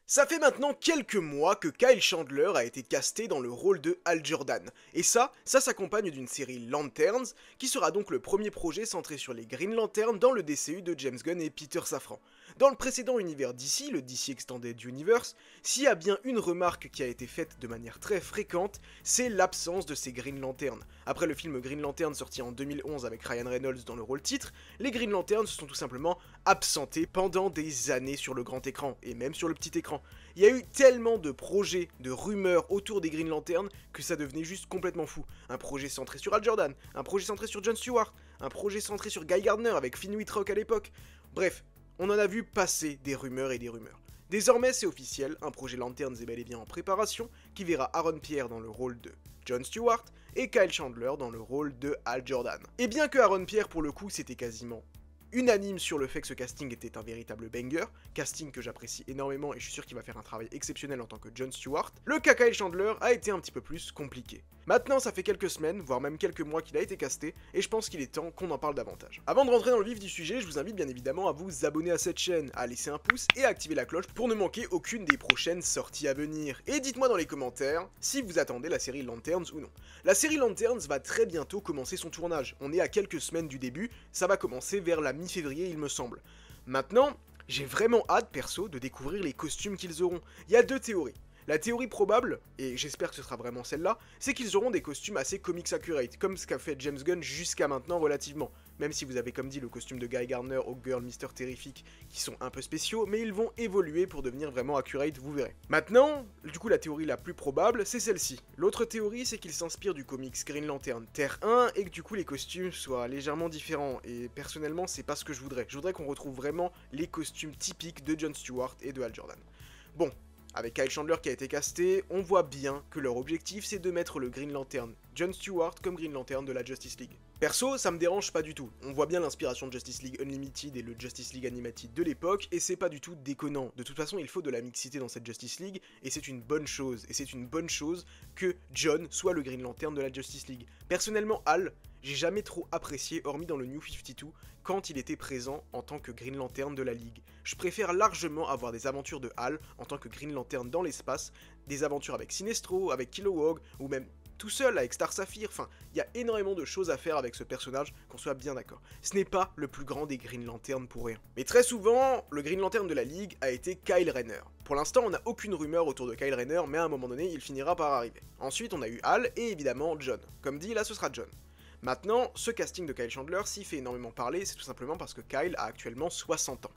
Ça fait maintenant quelques mois que Kyle Chandler a été casté dans le rôle de Hal Jordan, et ça s'accompagne d'une série Lanterns, qui sera donc le premier projet centré sur les Green Lanterns dans le DCU de James Gunn et Peter Safran. Dans le précédent univers DC, le DC Extended Universe, s'il y a bien une remarque qui a été faite de manière très fréquente, c'est l'absence de ces Green Lanterns. Après le film Green Lantern sorti en 2011 avec Ryan Reynolds dans le rôle titre, les Green Lanterns se sont tout simplement absentés pendant des années sur le grand écran, et même sur le petit écran. Il y a eu tellement de projets, de rumeurs autour des Green Lanterns que ça devenait juste complètement fou. Un projet centré sur Hal Jordan, un projet centré sur Jon Stewart, un projet centré sur Guy Gardner avec Finn Wittrock à l'époque. Bref, on en a vu passer des rumeurs et des rumeurs. Désormais c'est officiel, un projet Lanterns est bel et bien en préparation, qui verra Aaron Pierre dans le rôle de Jon Stewart et Kyle Chandler dans le rôle de Hal Jordan. Et bien que Aaron Pierre pour le coup c'était quasiment unanime sur le fait que ce casting était un véritable banger, casting que j'apprécie énormément et je suis sûr qu'il va faire un travail exceptionnel en tant que Jon Stewart, le cas Kyle Chandler a été un petit peu plus compliqué. Maintenant ça fait quelques semaines, voire même quelques mois qu'il a été casté, et je pense qu'il est temps qu'on en parle davantage. Avant de rentrer dans le vif du sujet, je vous invite bien évidemment à vous abonner à cette chaîne, à laisser un pouce et à activer la cloche pour ne manquer aucune des prochaines sorties à venir. Et dites-moi dans les commentaires si vous attendez la série Lanterns ou non. La série Lanterns va très bientôt commencer son tournage, on est à quelques semaines du début, ça va commencer vers la mi-février il me semble. Maintenant, j'ai vraiment hâte perso de découvrir les costumes qu'ils auront. Il y a deux théories. La théorie probable, et j'espère que ce sera vraiment celle-là, c'est qu'ils auront des costumes assez comics accurate, comme ce qu'a fait James Gunn jusqu'à maintenant relativement. Même si vous avez comme dit le costume de Guy Gardner, Hawkgirl, Mister Terrific, qui sont un peu spéciaux, mais ils vont évoluer pour devenir vraiment accurate, vous verrez. Maintenant, du coup la théorie la plus probable, c'est celle-ci. L'autre théorie, c'est qu'ils s'inspirent du comics Green Lantern Terre 1, et que du coup les costumes soient légèrement différents, et personnellement c'est pas ce que je voudrais. Je voudrais qu'on retrouve vraiment les costumes typiques de Jon Stewart et de Hal Jordan. Bon. Avec Kyle Chandler qui a été casté, on voit bien que leur objectif c'est de mettre le Green Lantern Jon Stewart comme Green Lantern de la Justice League. Perso, ça me dérange pas du tout. On voit bien l'inspiration de Justice League Unlimited et le Justice League Animated de l'époque, et c'est pas du tout déconnant. De toute façon, il faut de la mixité dans cette Justice League, et c'est une bonne chose. Et c'est une bonne chose que Jon soit le Green Lantern de la Justice League. Personnellement, Hal, j'ai jamais trop apprécié, hormis dans le New 52, quand il était présent en tant que Green Lantern de la Ligue. Je préfère largement avoir des aventures de Hal en tant que Green Lantern dans l'espace, des aventures avec Sinestro, avec Kilowog, ou même tout seul avec Star Sapphire, enfin, il y a énormément de choses à faire avec ce personnage, qu'on soit bien d'accord. Ce n'est pas le plus grand des Green Lanterns pour rien. Mais très souvent, le Green Lantern de la Ligue a été Kyle Rayner. Pour l'instant, on n'a aucune rumeur autour de Kyle Rayner, mais à un moment donné, il finira par arriver. Ensuite, on a eu Hal, et évidemment Jon. Comme dit, là ce sera Jon. Maintenant, ce casting de Kyle Chandler, s'il fait énormément parler, c'est tout simplement parce que Kyle a actuellement 60 ans.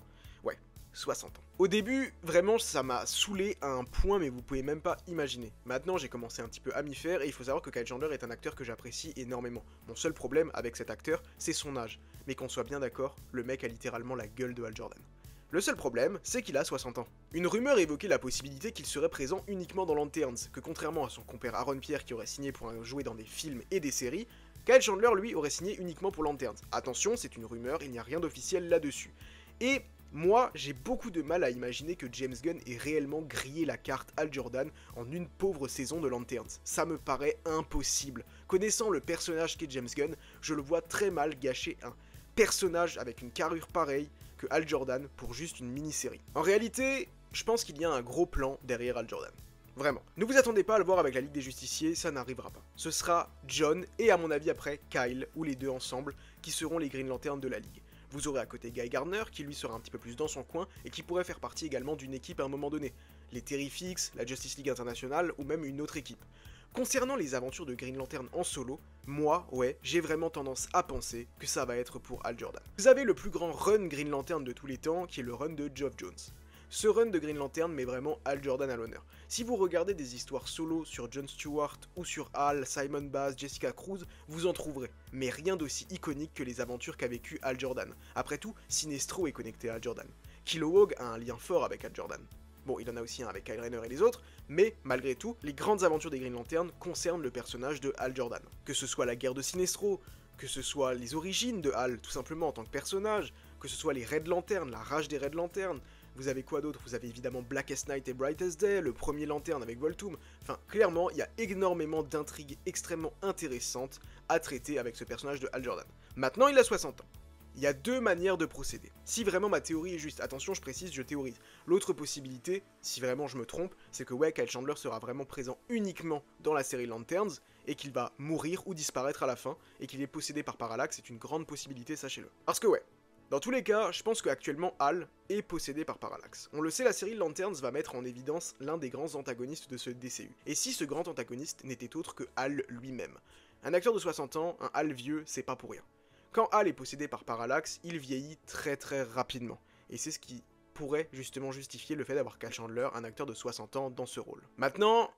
Ouais, 60 ans. Au début, vraiment, ça m'a saoulé à un point, mais vous pouvez même pas imaginer. Maintenant, j'ai commencé un petit peu à m'y faire, et il faut savoir que Kyle Chandler est un acteur que j'apprécie énormément. Mon seul problème avec cet acteur, c'est son âge. Mais qu'on soit bien d'accord, le mec a littéralement la gueule de Hal Jordan. Le seul problème, c'est qu'il a 60 ans. Une rumeur évoquait la possibilité qu'il serait présent uniquement dans Lanterns, que contrairement à son compère Aaron Pierre qui aurait signé pour jouer dans des films et des séries, Kyle Chandler, lui, aurait signé uniquement pour Lanterns. Attention, c'est une rumeur, il n'y a rien d'officiel là-dessus. Et moi, j'ai beaucoup de mal à imaginer que James Gunn ait réellement grillé la carte Hal Jordan en une pauvre saison de Lanterns. Ça me paraît impossible. Connaissant le personnage qu'est James Gunn, je le vois très mal gâcher un personnage avec une carrure pareille que Hal Jordan pour juste une mini-série. En réalité, je pense qu'il y a un gros plan derrière Hal Jordan. Vraiment. Ne vous attendez pas à le voir avec la Ligue des Justiciers, ça n'arrivera pas. Ce sera Jon et à mon avis après Kyle, ou les deux ensemble, qui seront les Green Lanterns de la Ligue. Vous aurez à côté Guy Gardner, qui lui sera un petit peu plus dans son coin, et qui pourrait faire partie également d'une équipe à un moment donné. Les Terrifics, la Justice League Internationale, ou même une autre équipe. Concernant les aventures de Green Lantern en solo, moi, ouais, j'ai vraiment tendance à penser que ça va être pour Hal Jordan. Vous avez le plus grand run Green Lantern de tous les temps, qui est le run de Geoff Johns. Ce run de Green Lantern met vraiment Hal Jordan à l'honneur. Si vous regardez des histoires solo sur Jon Stewart ou sur Hal, Simon Baz, Jessica Cruz, vous en trouverez. Mais rien d'aussi iconique que les aventures qu'a vécu Hal Jordan. Après tout, Sinestro est connecté à Hal Jordan. Kilowog a un lien fort avec Hal Jordan. Bon, il en a aussi un avec Kyle Rayner et les autres, mais malgré tout, les grandes aventures des Green Lantern concernent le personnage de Hal Jordan. Que ce soit la guerre de Sinestro, que ce soit les origines de Hal, tout simplement en tant que personnage, que ce soit les Red Lantern, la rage des Red Lantern. Vous avez quoi d'autre? Vous avez évidemment Blackest Night et Brightest Day, le premier Lanterne avec Volthoom. Enfin, clairement, il y a énormément d'intrigues extrêmement intéressantes à traiter avec ce personnage de Hal Jordan. Maintenant, il a 60 ans. Il y a deux manières de procéder. Si vraiment ma théorie est juste, attention je précise, je théorise. L'autre possibilité, si vraiment je me trompe, c'est que ouais, Kyle Chandler sera vraiment présent uniquement dans la série Lanterns, et qu'il va mourir ou disparaître à la fin, et qu'il est possédé par Parallax, c'est une grande possibilité, sachez-le. Parce que ouais, dans tous les cas, je pense qu'actuellement Hal est possédé par Parallax. On le sait, la série Lanterns va mettre en évidence l'un des grands antagonistes de ce DCU. Et si ce grand antagoniste n'était autre que Hal lui-même. Un acteur de 60 ans, un Hal vieux, c'est pas pour rien. Quand Hal est possédé par Parallax, il vieillit très rapidement. Et c'est ce qui pourrait justement justifier le fait d'avoir Kyle Chandler, un acteur de 60 ans, dans ce rôle. Maintenant,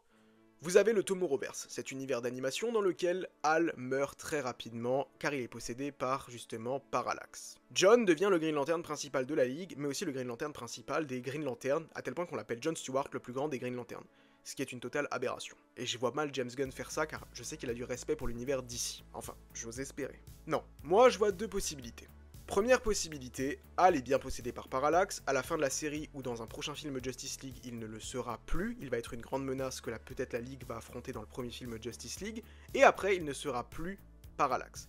vous avez le Tomorrowverse, cet univers d'animation dans lequel Hal meurt très rapidement car il est possédé par justement Parallax. John devient le Green Lantern principal de la Ligue, mais aussi le Green Lantern principal des Green Lanterns, à tel point qu'on l'appelle John Stewart, le plus grand des Green Lanterns. Ce qui est une totale aberration. Et je vois mal James Gunn faire ça car je sais qu'il a du respect pour l'univers d'ici. Enfin, j'ose espérer. Non, moi je vois deux possibilités. Première possibilité, Hal est bien possédé par Parallax, à la fin de la série ou dans un prochain film Justice League, il ne le sera plus, il va être une grande menace que peut-être la Ligue va affronter dans le premier film Justice League, et après il ne sera plus Parallax.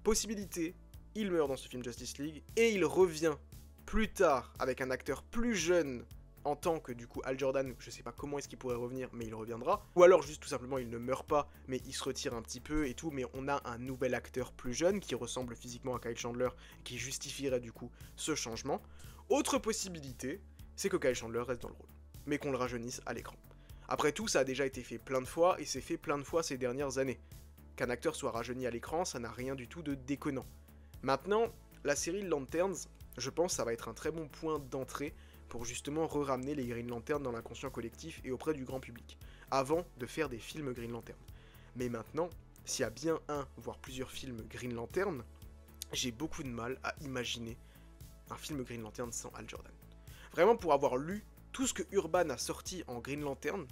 Possibilité, il meurt dans ce film Justice League, et il revient plus tard avec un acteur plus jeune en tant que du coup Hal Jordan, je sais pas comment est-ce qu'il pourrait revenir, mais il reviendra. Ou alors juste tout simplement il ne meurt pas, mais il se retire un petit peu et tout, mais on a un nouvel acteur plus jeune qui ressemble physiquement à Kyle Chandler, qui justifierait du coup ce changement. Autre possibilité, c'est que Kyle Chandler reste dans le rôle, mais qu'on le rajeunisse à l'écran. Après tout, ça a déjà été fait plein de fois, et c'est fait plein de fois ces dernières années. Qu'un acteur soit rajeuni à l'écran, ça n'a rien du tout de déconnant. Maintenant, la série Lanterns, je pense que ça va être un très bon point d'entrée pour justement re-ramener les Green Lanterns dans l'inconscient collectif et auprès du grand public, avant de faire des films Green Lantern. Mais maintenant, s'il y a bien un, voire plusieurs films Green Lantern, j'ai beaucoup de mal à imaginer un film Green Lantern sans Hal Jordan. Vraiment, pour avoir lu tout ce que Urban a sorti en Green Lantern,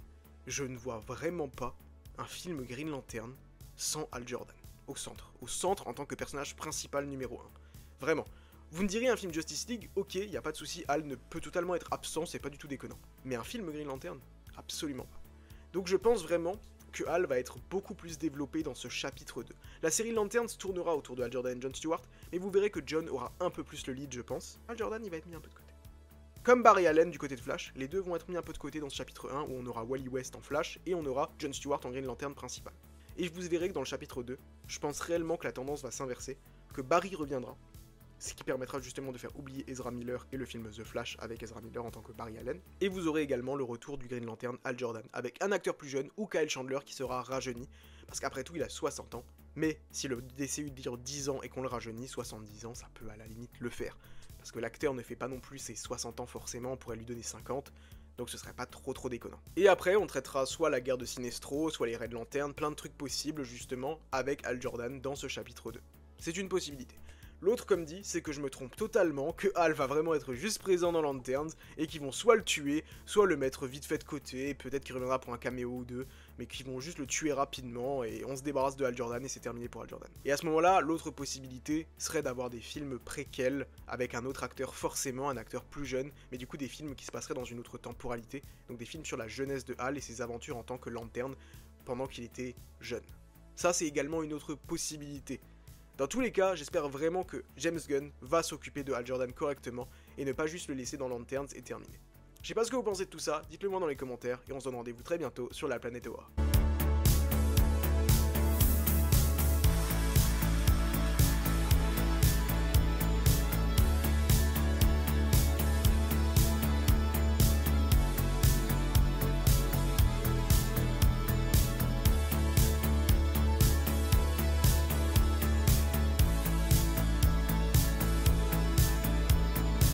je ne vois vraiment pas un film Green Lantern sans Hal Jordan, au centre en tant que personnage principal numéro 1. Vraiment. Vous me direz un film Justice League, ok, y a pas de souci, Hal ne peut totalement être absent, c'est pas du tout déconnant. Mais un film Green Lantern, absolument pas. Donc je pense vraiment que Hal va être beaucoup plus développé dans ce chapitre 2. La série Lanterns tournera autour de Hal Jordan et John Stewart, mais vous verrez que John aura un peu plus le lead, je pense. Hal Jordan, il va être mis un peu de côté. Comme Barry Allen du côté de Flash, les deux vont être mis un peu de côté dans ce chapitre 1, où on aura Wally West en Flash, et on aura John Stewart en Green Lantern principal. Et vous verrez que dans le chapitre 2, je pense réellement que la tendance va s'inverser, que Barry reviendra, ce qui permettra justement de faire oublier Ezra Miller et le film The Flash avec Ezra Miller en tant que Barry Allen. Et vous aurez également le retour du Green Lantern Hal Jordan, avec un acteur plus jeune ou Kyle Chandler qui sera rajeuni, parce qu'après tout il a 60 ans, mais si le DCU dure 10 ans et qu'on le rajeunit, 70 ans, ça peut à la limite le faire. Parce que l'acteur ne fait pas non plus ses 60 ans forcément, on pourrait lui donner 50, donc ce serait pas trop déconnant. Et après on traitera soit la guerre de Sinestro, soit les Red Lanterns, plein de trucs possibles justement avec Hal Jordan dans ce chapitre 2. C'est une possibilité. L'autre, comme dit, c'est que je me trompe totalement, que Hal va vraiment être juste présent dans Lanterns, et qu'ils vont soit le tuer, soit le mettre vite fait de côté, peut-être qu'il reviendra pour un caméo ou deux, mais qu'ils vont juste le tuer rapidement, et on se débarrasse de Hal Jordan, et c'est terminé pour Hal Jordan. Et à ce moment-là, l'autre possibilité serait d'avoir des films préquels, avec un autre acteur forcément, un acteur plus jeune, mais du coup des films qui se passeraient dans une autre temporalité, donc des films sur la jeunesse de Hal et ses aventures en tant que Lanterne, pendant qu'il était jeune. Ça, c'est également une autre possibilité. Dans tous les cas, j'espère vraiment que James Gunn va s'occuper de Hal Jordan correctement et ne pas juste le laisser dans Lanterns et terminer. Je sais pas ce que vous pensez de tout ça, dites-le moi dans les commentaires et on se donne rendez-vous très bientôt sur la planète Oa.